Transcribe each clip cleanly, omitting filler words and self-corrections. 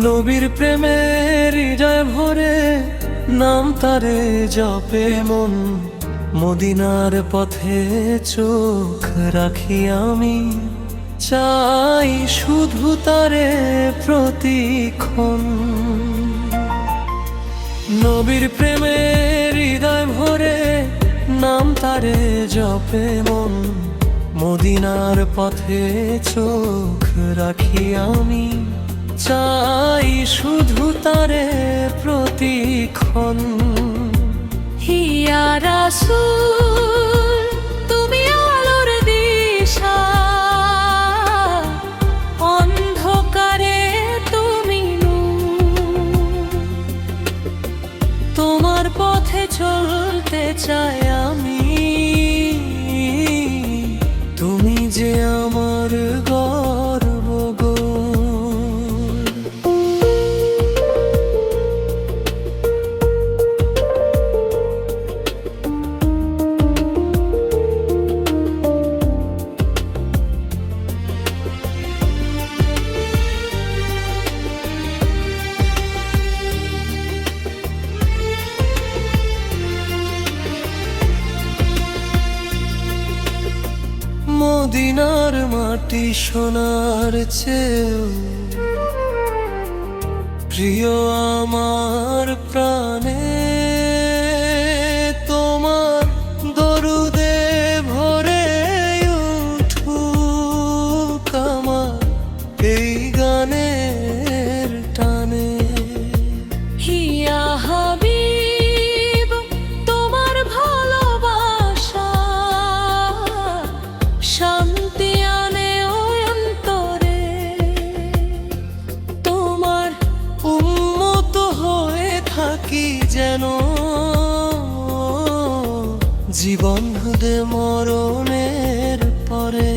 নবীর প্রেমে হৃদয় ভরে নাম তারে জপে মন, মদিনার পথে চোখ রাখি আমি, চাই শুধু তারে প্রতিক্ষণ। নবীর প্রেমে হৃদয় ভরে নাম তারে জপে মন, মদিনার পথে চোখ রাখি আমি, চাই শুধু তারে প্রতিক্ষণ। হিয়া রাসূল তুমি আলোর দিশা, অন্ধকারে তুমি নূর, তোমার পথে চলতে চাই আমি, তুমি যে আমার গর্ব গো। মদিনার মাটি সোনার চেয়েও প্রিয় আমার প্রাণে, তোমার দরুদে ভরে উঠুক আমার এই গানের টানে। হিয়া হাবিব তোমার ভালোবাসা, শান্তি আনে ওই অন্তরে, তোমার উম্মত হয়ে থাকি যেন, জীবন দে মরণের পরে।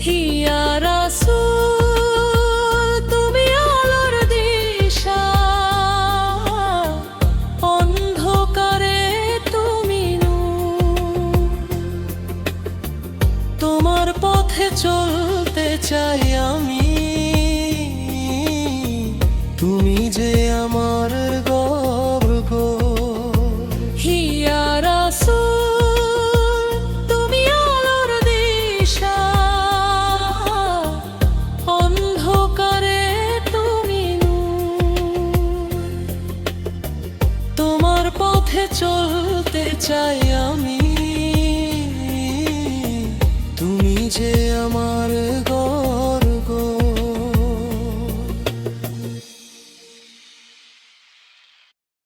হিয়া রাসূল তুমি আলোর দিশা, অন্ধকারে তুমি নূর, তোমার পথে চলতে চাই আমি, তুমি যে আমার গর্ব গো। হিয়া রাসূল তুমি আলোর দিশা, অন্ধকারে তুমি নূর, তোমার পথে চলতে চাই